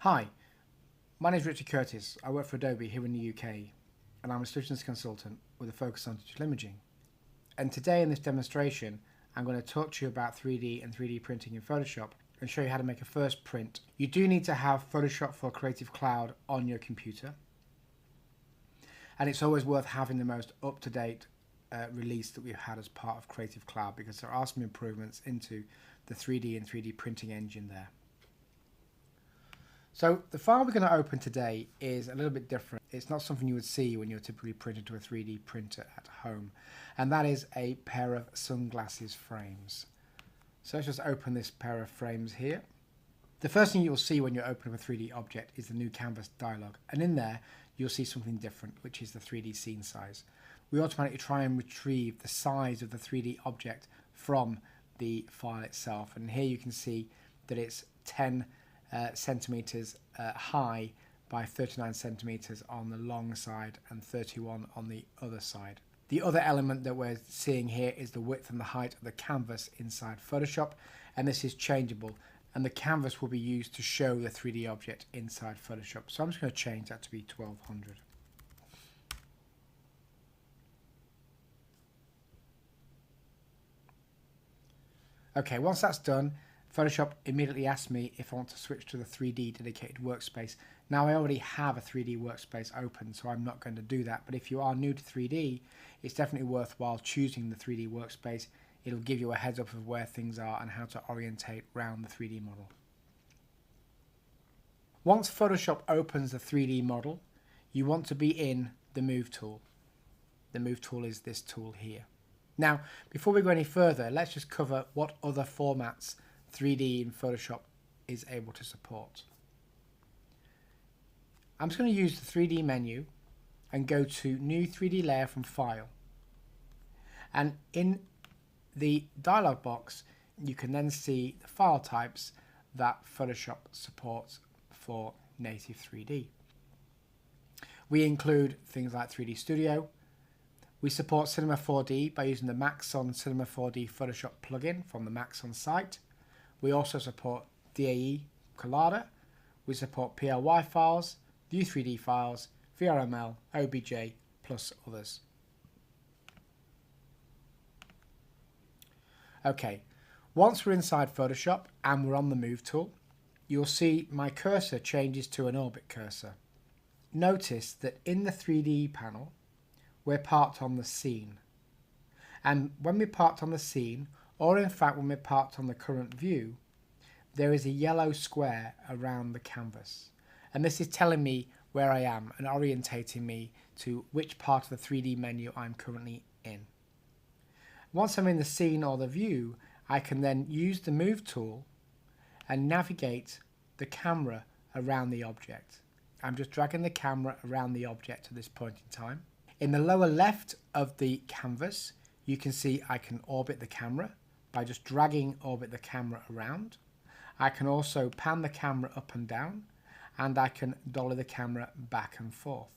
Hi, my name is Richard Curtis. I work for Adobe here in the UK and I'm a solutions consultant with a focus on digital imaging. And today in this demonstration I'm going to talk to you about 3D and 3D printing in Photoshop and show you how to make a first print. You do need to have Photoshop for Creative Cloud on your computer, and it's always worth having the most up-to-date release that we've had as part of Creative Cloud, because there are some improvements into the 3D and 3D printing engine there. So the file we're going to open today is a little bit different. It's not something you would see when you're typically printed to a 3D printer at home, and that is a pair of sunglasses frames. So let's just open this pair of frames here. The first thing you'll see when you open up a 3D object is the new canvas dialog, and in there you'll see something different, which is the 3D scene size. We automatically try and retrieve the size of the 3D object from the file itself, and here you can see that it's 10 centimeters high by 39 centimeters on the long side and 31 on the other side. The other element that we're seeing here is the width and the height of the canvas inside Photoshop, and this is changeable, and the canvas will be used to show the 3D object inside Photoshop. So I'm just going to change that to be 1200. Okay, once that's done, Photoshop immediately asks me if I want to switch to the 3D dedicated workspace. Now I already have a 3D workspace open, so I'm not going to do that, but if you are new to 3D, it's definitely worthwhile choosing the 3D workspace. It'll give you a heads up of where things are and how to orientate around the 3D model. Once Photoshop opens the 3D model, you want to be in the Move tool. The Move tool is this tool here. Now, before we go any further, let's just cover what other formats 3D in Photoshop is able to support. I'm just going to use the 3D menu and go to New 3D Layer from File. And in the dialog box, you can then see the file types that Photoshop supports for native 3D. We include things like 3D Studio. We support Cinema 4D by using the Maxon Cinema 4D Photoshop plugin from the Maxon site. We also support DAE Collada. We support PLY files, View3D files, VRML, OBJ, plus others. Okay, once we're inside Photoshop and we're on the Move tool, you'll see my cursor changes to an orbit cursor. Notice that in the 3D panel, we're parked on the scene. And when we're parked on the scene, or in fact when we're parked on the current view, there is a yellow square around the canvas. And this is telling me where I am and orientating me to which part of the 3D menu I'm currently in. Once I'm in the scene or the view, I can then use the Move tool and navigate the camera around the object. I'm just dragging the camera around the object at this point in time. In the lower left of the canvas, you can see I can orbit the camera by just dragging orbit the camera around. I can also pan the camera up and down, and I can dolly the camera back and forth.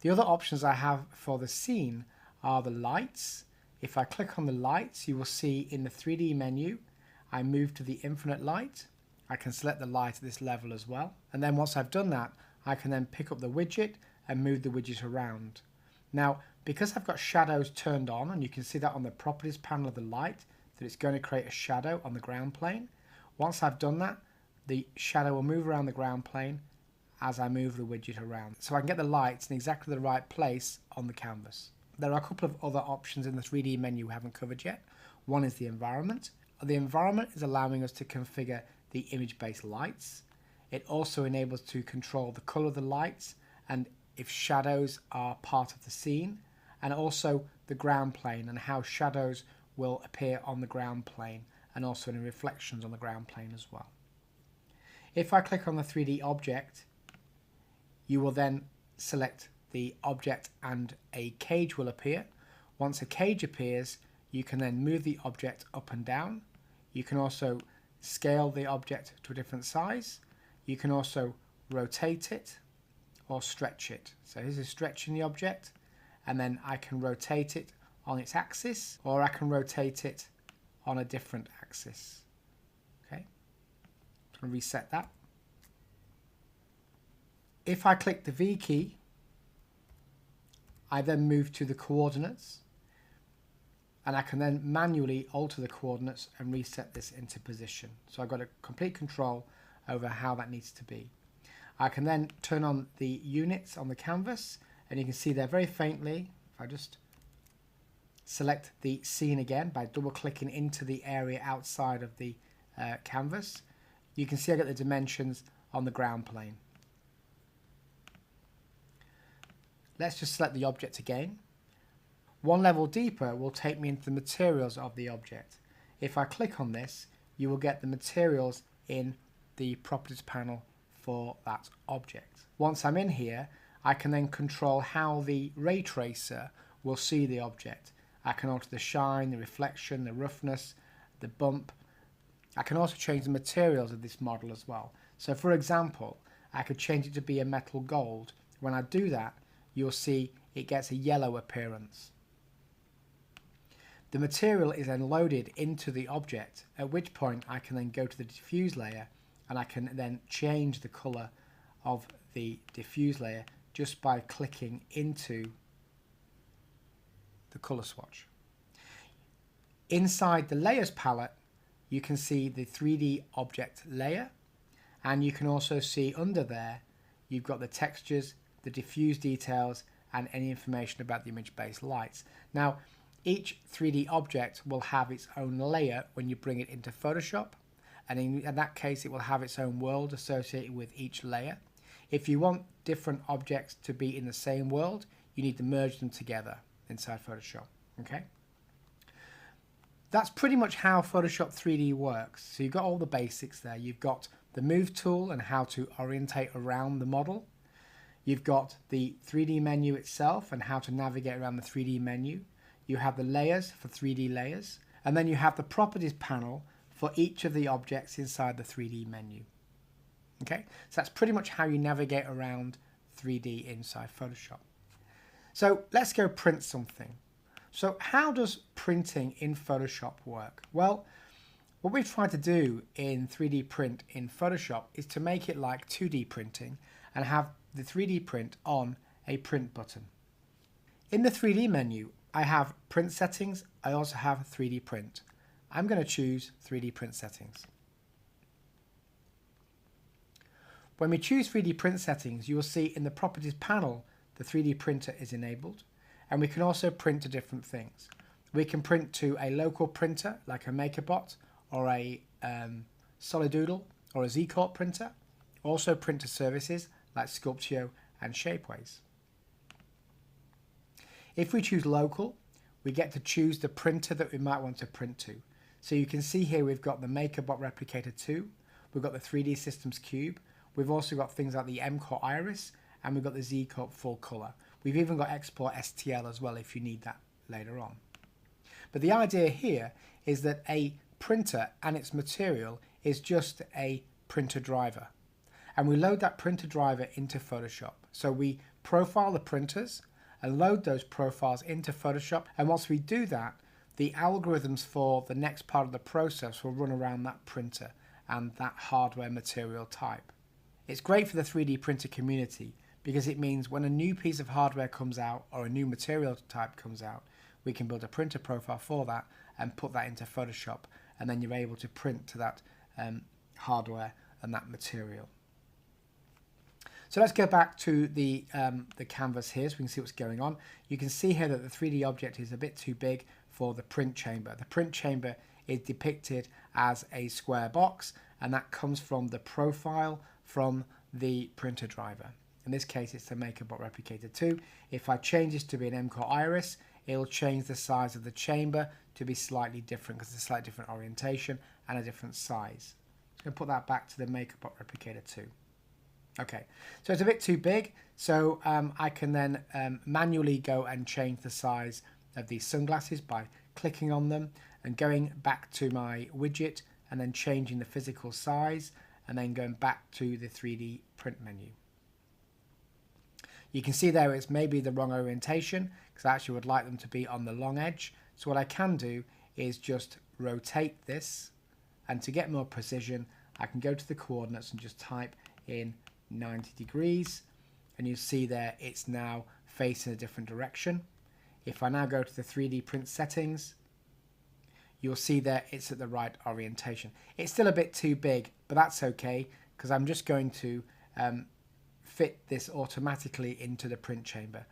The other options I have for the scene are the lights. If I click on the lights, you will see in the 3D menu, I move to the infinite light. I can select the light at this level as well. And then once I've done that, I can then pick up the widget and move the widget around. Now, because I've got shadows turned on, and you can see that on the properties panel of the light, that it's going to create a shadow on the ground plane. Once I've done that, the shadow will move around the ground plane as I move the widget around. So I can get the lights in exactly the right place on the canvas. There are a couple of other options in the 3D menu we haven't covered yet. One is the environment. The environment is allowing us to configure the image-based lights. It also enables to control the color of the lights and if shadows are part of the scene, and also the ground plane and how shadows will appear on the ground plane and also any reflections on the ground plane as well. If I click on the 3D object, you will then select the object and a cage will appear. Once a cage appears, you can then move the object up and down. You can also scale the object to a different size. You can also rotate it or stretch it. So this is stretching the object, and then I can rotate it on its axis, or I can rotate it on a different axis. Okay, I'm going to reset that. If I click the V key, I then move to the coordinates, and I can then manually alter the coordinates and reset this into position. So I've got a complete control over how that needs to be. I can then turn on the units on the canvas, and you can see there very faintly. If I just select the scene again by double clicking into the area outside of the canvas, you can see I get the dimensions on the ground plane. Let's just select the object again. One level deeper will take me into the materials of the object. If I click on this, you will get the materials in the properties panel for that object. Once I'm in here, I can then control how the ray tracer will see the object. I can alter the shine, the reflection, the roughness, the bump. I can also change the materials of this model as well. So for example, I could change it to be a metal gold. When I do that, you'll see it gets a yellow appearance. The material is then loaded into the object, at which point I can then go to the diffuse layer and I can then change the colour of the diffuse layer just by clicking into the colour swatch. Inside the layers palette, you can see the 3D object layer, and you can also see under there you've got the textures, the diffuse details, and any information about the image-based lights. Now, each 3D object will have its own layer when you bring it into Photoshop, and in that case it will have its own world associated with each layer. If you want different objects to be in the same world, you need to merge them together inside Photoshop. Okay? That's pretty much how Photoshop 3D works. So you've got all the basics there. You've got the move tool and how to orientate around the model. You've got the 3D menu itself and how to navigate around the 3D menu. You have the layers for 3D layers, and then you have the properties panel for each of the objects inside the 3D menu. Okay, so that's pretty much how you navigate around 3D inside Photoshop. So let's go print something. So how does printing in Photoshop work? Well, what we've tried to do in 3D print in Photoshop is to make it like 2D printing and have the 3D print on a print button. In the 3D menu, I have print settings. I also have 3D print. I'm going to choose 3D print settings. When we choose 3D print settings, you will see in the properties panel the 3D printer is enabled, and we can also print to different things. We can print to a local printer like a makerbot or a Solidoodle or a Z-Corp printer. Also print to services like Sculptio and Shapeways. If we choose local, we get to choose the printer that we might want to print to. So you can see here we've got the MakerBot Replicator 2, we've got the 3D Systems Cube, we've also got things like the M-Core Iris, and we've got the Z-Corp Full Color. We've even got Export STL as well if you need that later on. But the idea here is that a printer and its material is just a printer driver. And we load that printer driver into Photoshop. So we profile the printers and load those profiles into Photoshop. And once we do that, the algorithms for the next part of the process will run around that printer and that hardware material type. It's great for the 3D printer community because it means when a new piece of hardware comes out or a new material type comes out, we can build a printer profile for that and put that into Photoshop, and then you're able to print to that hardware and that material. So let's go back to the canvas here so we can see what's going on. You can see here that the 3D object is a bit too big for the print chamber. The print chamber is depicted as a square box, and that comes from the profile from the printer driver. In this case, it's the MakerBot Replicator 2. If I change this to be an M-Core Iris, it'll change the size of the chamber to be slightly different because it's a slightly different orientation and a different size. So I'm going to put that back to the MakerBot Replicator 2. Okay, so it's a bit too big, so I can then manually go and change the size of these sunglasses by clicking on them and going back to my widget and then changing the physical size and then going back to the 3D print menu. You can see there it's maybe the wrong orientation because I actually would like them to be on the long edge. So what I can do is just rotate this, and to get more precision I can go to the coordinates and just type in 90 degrees, and you see there it's now facing a different direction. If I now go to the 3D print settings, you'll see there it's at the right orientation. It's still a bit too big, but that's okay because I'm just going to fit this automatically into the print chamber.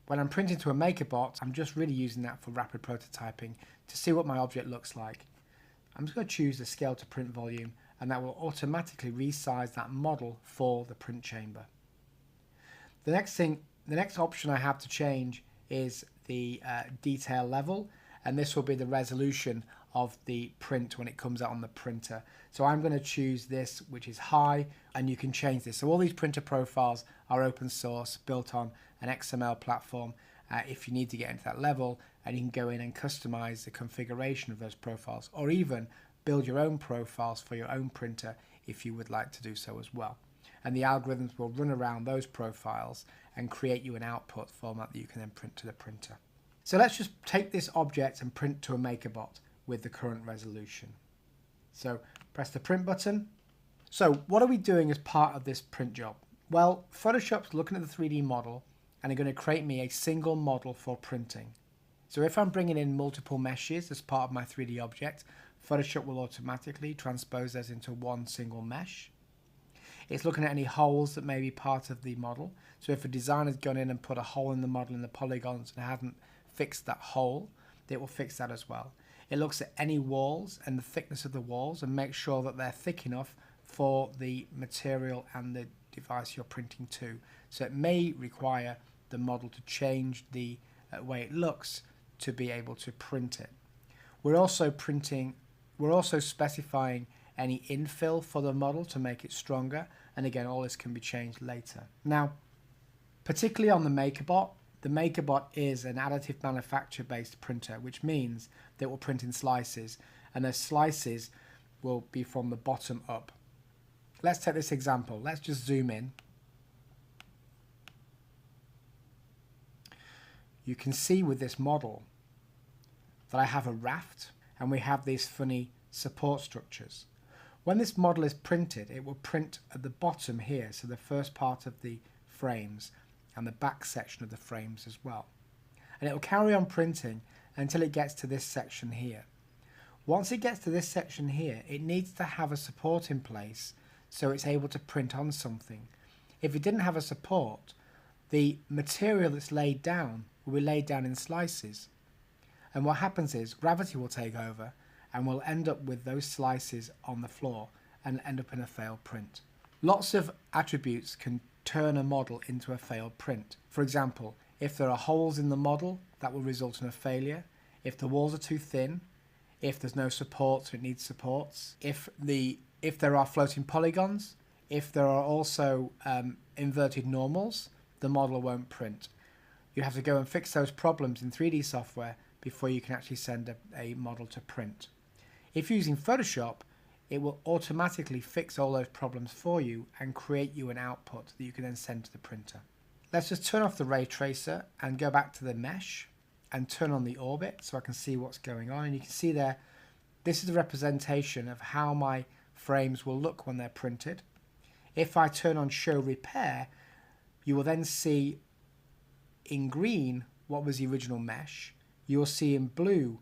When I'm printing to a makerbot, I'm just really using that for rapid prototyping to see what my object looks like. I'm just going to choose the scale to print volume, and that will automatically resize that model for the print chamber. The next option I have to change is the detail level, and this will be the resolution of the print when it comes out on the printer. So I'm going to choose this, which is high, and you can change this. So all these printer profiles are open source, built on an XML platform if you need to get into that level, and you can go in and customize the configuration of those profiles, or even build your own profiles for your own printer if you would like to do so as well. And the algorithms will run around those profiles and create you an output format that you can then print to the printer. So let's just take this object and print to a makerbot with the current resolution. So press the print button. So what are we doing as part of this print job? Well, Photoshop's looking at the 3D model and are going to create me a single model for printing. So if I'm bringing in multiple meshes as part of my 3D object, Photoshop will automatically transpose those into one single mesh. It's looking at any holes that may be part of the model. So if a designer's gone in and put a hole in the model in the polygons and hasn't fixed that hole, it will fix that as well. It looks at any walls and the thickness of the walls and makes sure that they're thick enough for the material and the device you're printing to. So it may require the model to change the way it looks to be able to print it. We're also specifying any infill for the model to make it stronger, and again all this can be changed later. Now, particularly on the MakerBot is an additive manufacture based printer, which means that it will print in slices, and those slices will be from the bottom up. Let's take this example. Let's just zoom in. You can see with this model that I have a raft and we have these funny support structures. When this model is printed, it will print at the bottom here, so the first part of the frames and the back section of the frames as well. And it will carry on printing until it gets to this section here. Once it gets to this section here, it needs to have a support in place so it's able to print on something. If it didn't have a support, the material that's laid down will be laid down in slices. And what happens is gravity will take over and we'll end up with those slices on the floor and end up in a failed print. Lots of attributes can turn a model into a failed print. For example, if there are holes in the model, that will result in a failure. If the walls are too thin, if there's no support, so it needs supports, if there are floating polygons, if there are also inverted normals, the model won't print. You have to go and fix those problems in 3D software before you can actually send a model to print. If you're using Photoshop, it will automatically fix all those problems for you and create you an output that you can then send to the printer. Let's just turn off the ray tracer and go back to the mesh and turn on the orbit so I can see what's going on. And you can see there, this is a representation of how my frames will look when they're printed. If I turn on show repair, you will then see in green what was the original mesh. You will see in blue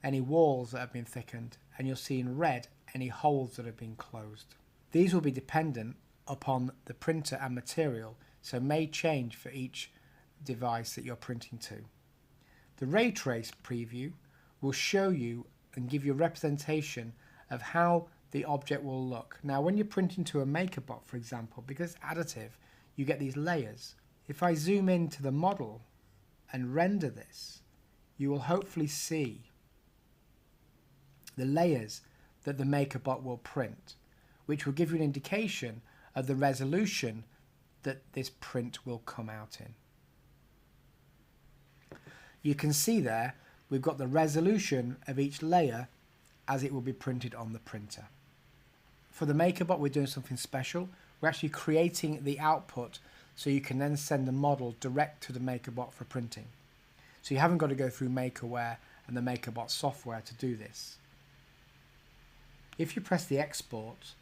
any walls that have been thickened, and you'll see in red any holes that have been closed. These will be dependent upon the printer and material, so may change for each device that you're printing to. The ray trace preview will show you and give you a representation of how the object will look. Now when you're printing to a MakerBot, for example, because it's additive, you get these layers. If I zoom into the model and render this, you will hopefully see the layers that the MakerBot will print, which will give you an indication of the resolution that this print will come out in. You can see there we've got the resolution of each layer as it will be printed on the printer. For the MakerBot, we're doing something special. We're actually creating the output so you can then send the model direct to the MakerBot for printing. So you haven't got to go through Makerware and the MakerBot software to do this. If you press the export,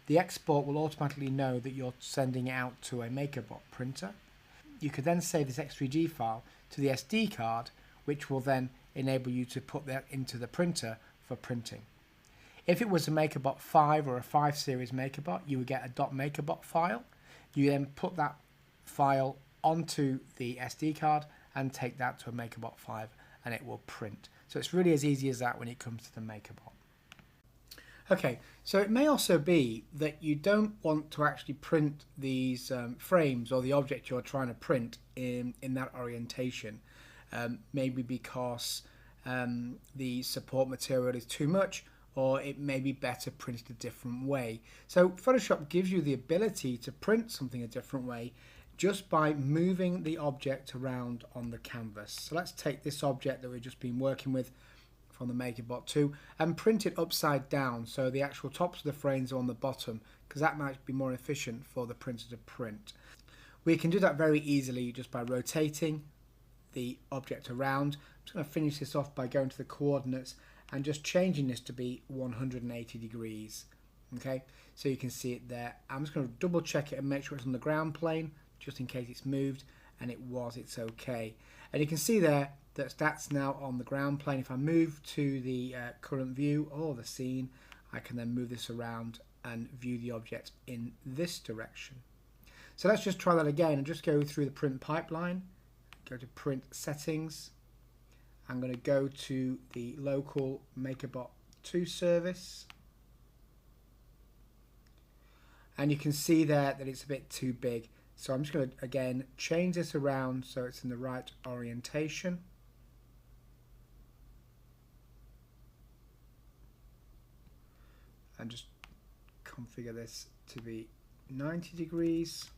the export will automatically know that you're sending it out to a makerbot printer. You could then save this X3D file to the SD card, which will then enable you to put that into the printer for printing. If it was a MakerBot 5 or a 5 series MakerBot, you would get a .makerbot file. You then put that file onto the SD card and take that to a MakerBot 5 and it will print. So it's really as easy as that when it comes to the MakerBot. Okay, so it may also be that you don't want to actually print these frames or the object you're trying to print in that orientation. Maybe because the support material is too much, or it may be better printed a different way. So Photoshop gives you the ability to print something a different way just by moving the object around on the canvas. So let's take this object that we've just been working with from the MakerBot 2 and print it upside down so the actual tops of the frames are on the bottom, because that might be more efficient for the printer to print. We can do that very easily just by rotating the object around. I'm just going to finish this off by going to the coordinates and just changing this to be 180 degrees. Okay, so you can see it there. I'm just going to double check it and make sure it's on the ground plane just in case it's moved, and it's okay. And you can see there that that's now on the ground plane. If I move to the current view or the scene, I can then move this around and view the object in this direction. So let's just try that again and just go through the print pipeline. Go to print settings. I'm going to go to the local MakerBot 2 service. And you can see there that it's a bit too big. So I'm just going to, again, change this around so it's in the right orientation. And just configure this to be 90 degrees.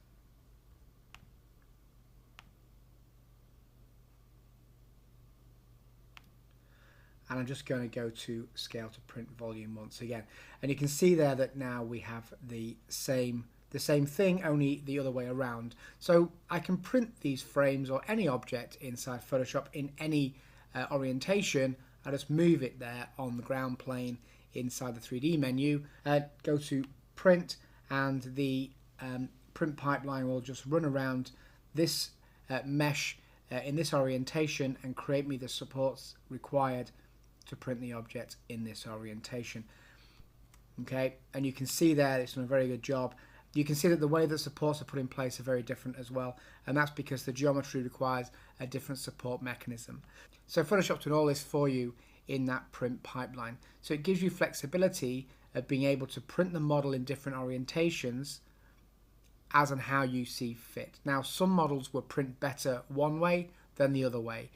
And I'm just going to go to scale to print volume once again. And you can see there that now we have the same thing, only the other way around. So I can print these frames or any object inside Photoshop in any orientation. I just move it there on the ground plane inside the 3D menu, go to print, and the print pipeline will just run around this mesh in this orientation and create me the supports required to print the object in this orientation. Okay, and you can see there it's done a very good job. You can see that the way that supports are put in place are very different as well, and that's because the geometry requires a different support mechanism. So Photoshop's done all this for you in that print pipeline. So it gives you flexibility of being able to print the model in different orientations as and how you see fit. Now, some models will print better one way than the other way.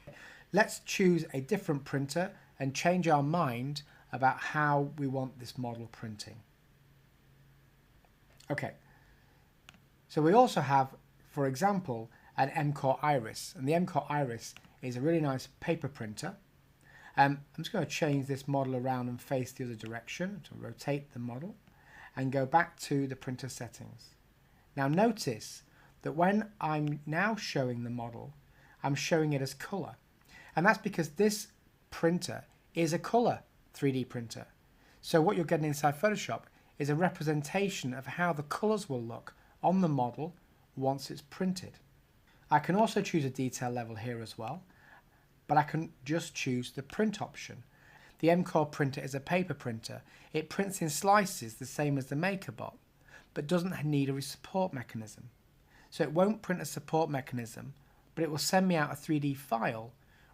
Let's choose a different printer and change our mind about how we want this model printing. Okay, so we also have, for example, an M-Core Iris, and the M-Core Iris is a really nice paper printer. I'm just going to change this model around and face the other direction to rotate the model and go back to the printer settings. Now notice that when I'm now showing the model, I'm showing it as color, and that's because this printer is a color 3D printer. So what you're getting inside Photoshop is a representation of how the colors will look on the model once it's printed. I can also choose a detail level here as well, but I can just choose the print option. The M-Core printer is a paper printer. It prints in slices the same as the MakerBot, but doesn't need a support mechanism. So it won't print a support mechanism, but it will send me out a 3D file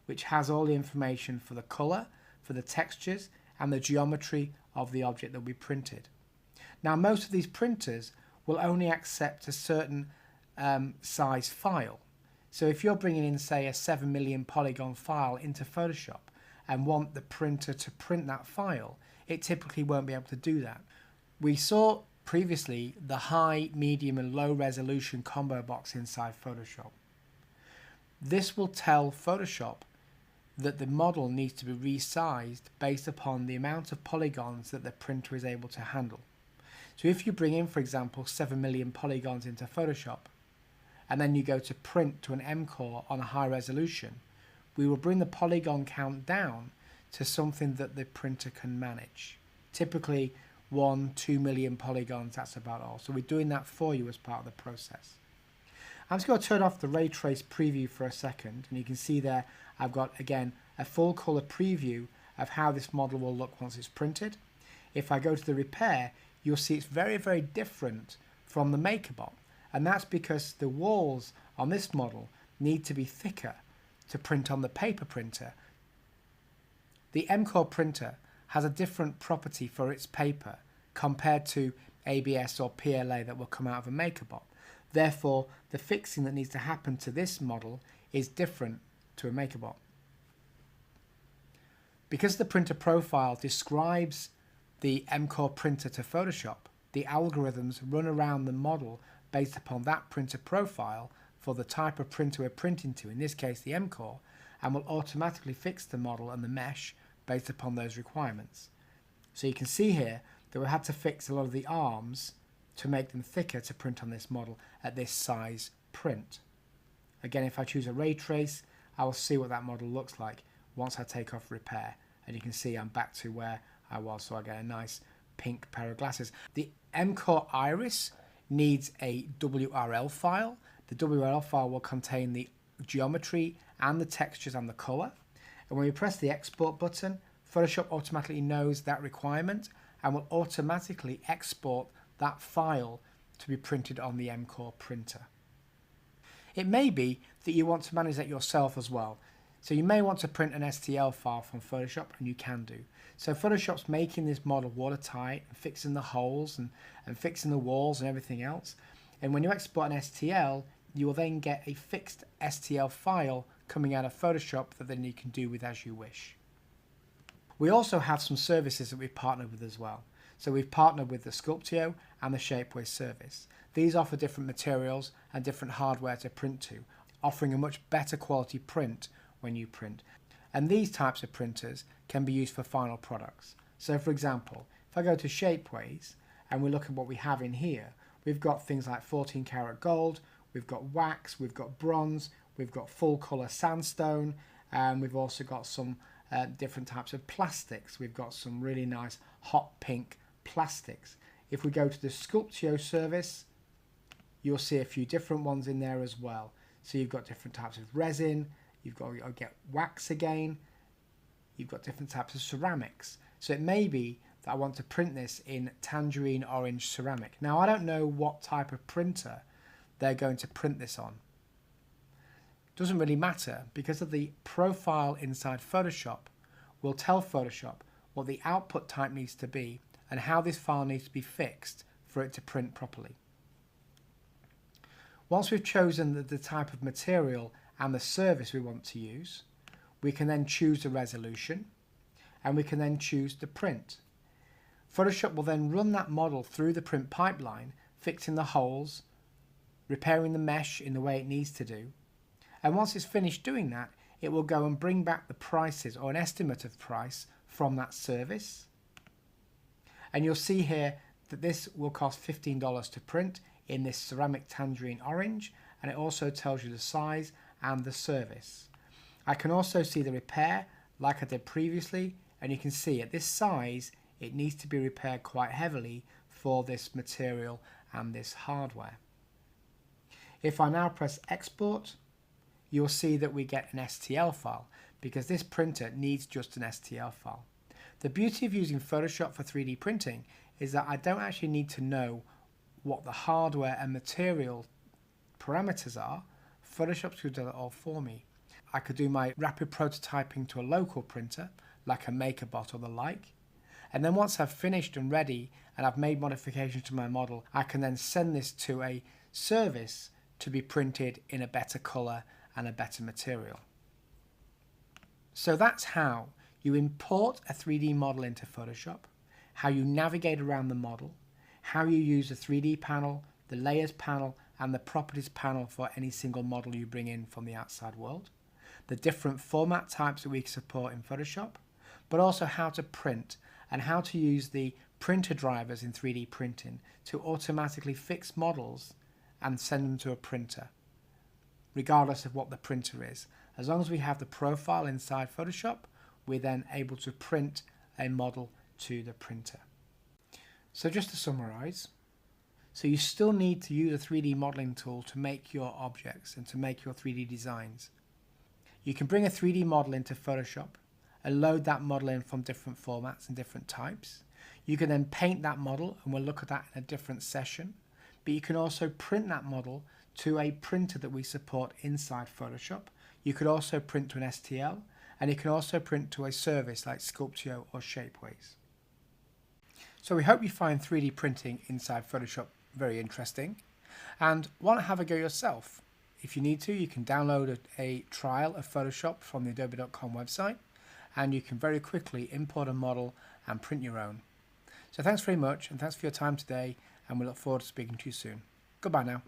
which has all the information for the color, for the textures, and the geometry of the object that we printed. Now, most of these printers will only accept a certain size file. So if you're bringing in, say, a 7 million polygon file into Photoshop and want the printer to print that file, it typically won't be able to do that. We saw previously the high, medium and low resolution combo box inside Photoshop. This will tell Photoshop that the model needs to be resized based upon the amount of polygons that the printer is able to handle. So if you bring in, for example, 7 million polygons into Photoshop, and then you go to print to an M-Core on a high resolution, we will bring the polygon count down to something that the printer can manage. Typically 2 million polygons, that's about all. So we're doing that for you as part of the process. I'm just going to turn off the ray trace preview for a second, and you can see there I've got again a full color preview of how this model will look once it's printed. If I go to the repair, you'll see it's very, very different from the makerbot, and that's because the walls on this model need to be thicker to print on the paper printer. The M-Core printer has a different property for its paper compared to ABS or PLA that will come out of a makerbot. Therefore, the fixing that needs to happen to this model is different to a makerbot. Because the printer profile describes the M-Core printer to Photoshop, the algorithms run around the model based upon that printer profile for the type of printer we're printing to, in this case the M-Core, and will automatically fix the model and the mesh based upon those requirements. So you can see here that we had to fix a lot of the arms to make them thicker to print on this model at this size print. Again, if I choose a ray trace, I will see what that model looks like once I take off repair, and you can see I'm back to where I was, so I get a nice pink pair of glasses. The M-Core iris needs a WRL file. The WRL file will contain the geometry and the textures and the color, and when you press the export button, Photoshop automatically knows that requirement and will automatically export that file to be printed on the M-Core printer. It may be that you want to manage that yourself as well. So you may want to print an STL file from Photoshop, and you can do. So Photoshop's making this model watertight and fixing the holes and fixing the walls and everything else. And when you export an STL, you will then get a fixed STL file coming out of Photoshop that then you can do with as you wish. We also have some services that we've partnered with as well. So we've partnered with the Sculpteo and the Shapeways service. These offer different materials and different hardware to print to, offering a much better quality print when you print. And these types of printers can be used for final products. So for example, if I go to Shapeways and we look at what we have in here, we've got things like 14 karat gold, we've got wax, we've got bronze, we've got full color sandstone, and we've also got some different types of plastics. We've got some really nice hot pink plastics. If we go to the Sculpteo service, you'll see a few different ones in there as well. So you've got different types of resin, you've got to get wax again, you've got different types of ceramics. So it may be that I want to print this in tangerine orange ceramic. Now I don't know what type of printer they're going to print this on. Doesn't really matter, because of the profile inside Photoshop will tell Photoshop what the output type needs to be and how this file needs to be fixed for it to print properly. Once we've chosen the type of material and the service we want to use, we can then choose the resolution and we can then choose the print. Photoshop will then run that model through the print pipeline, fixing the holes, repairing the mesh in the way it needs to do. And once it's finished doing that, it will go and bring back the prices or an estimate of price from that service. And you'll see here that this will cost $15 to print in this ceramic tangerine orange, and it also tells you the size and the service. I can also see the repair like I did previously, and you can see at this size it needs to be repaired quite heavily for this material and this hardware. If I now press export, you'll see that we get an STL file, because this printer needs just an STL file. The beauty of using Photoshop for 3D printing is that I don't actually need to know what the hardware and material parameters are. Photoshop's going to do it all for me. I could do my rapid prototyping to a local printer, like a makerbot or the like, and then once I've finished and ready and I've made modifications to my model, I can then send this to a service to be printed in a better colour and a better material. So that's how you import a 3D model into Photoshop, how you navigate around the model, how you use the 3D panel, the layers panel and the properties panel for any single model you bring in from the outside world, the different format types that we support in Photoshop, but also how to print and how to use the printer drivers in 3D printing to automatically fix models and send them to a printer, regardless of what the printer is. As long as we have the profile inside Photoshop, we're then able to print a model to the printer. So just to summarise, so you still need to use a 3D modelling tool to make your objects and to make your 3D designs. You can bring a 3D model into Photoshop and load that model in from different formats and different types. You can then paint that model, and we'll look at that in a different session. But you can also print that model to a printer that we support inside Photoshop. You could also print to an STL, and you can also print to a service like Sculpteo or Shapeways. So we hope you find 3D printing inside Photoshop very interesting, and want to have a go yourself. If you need to, you can download a trial of Photoshop from the adobe.com website, and you can very quickly import a model and print your own. So thanks very much, and thanks for your time today, and we look forward to speaking to you soon. Goodbye now.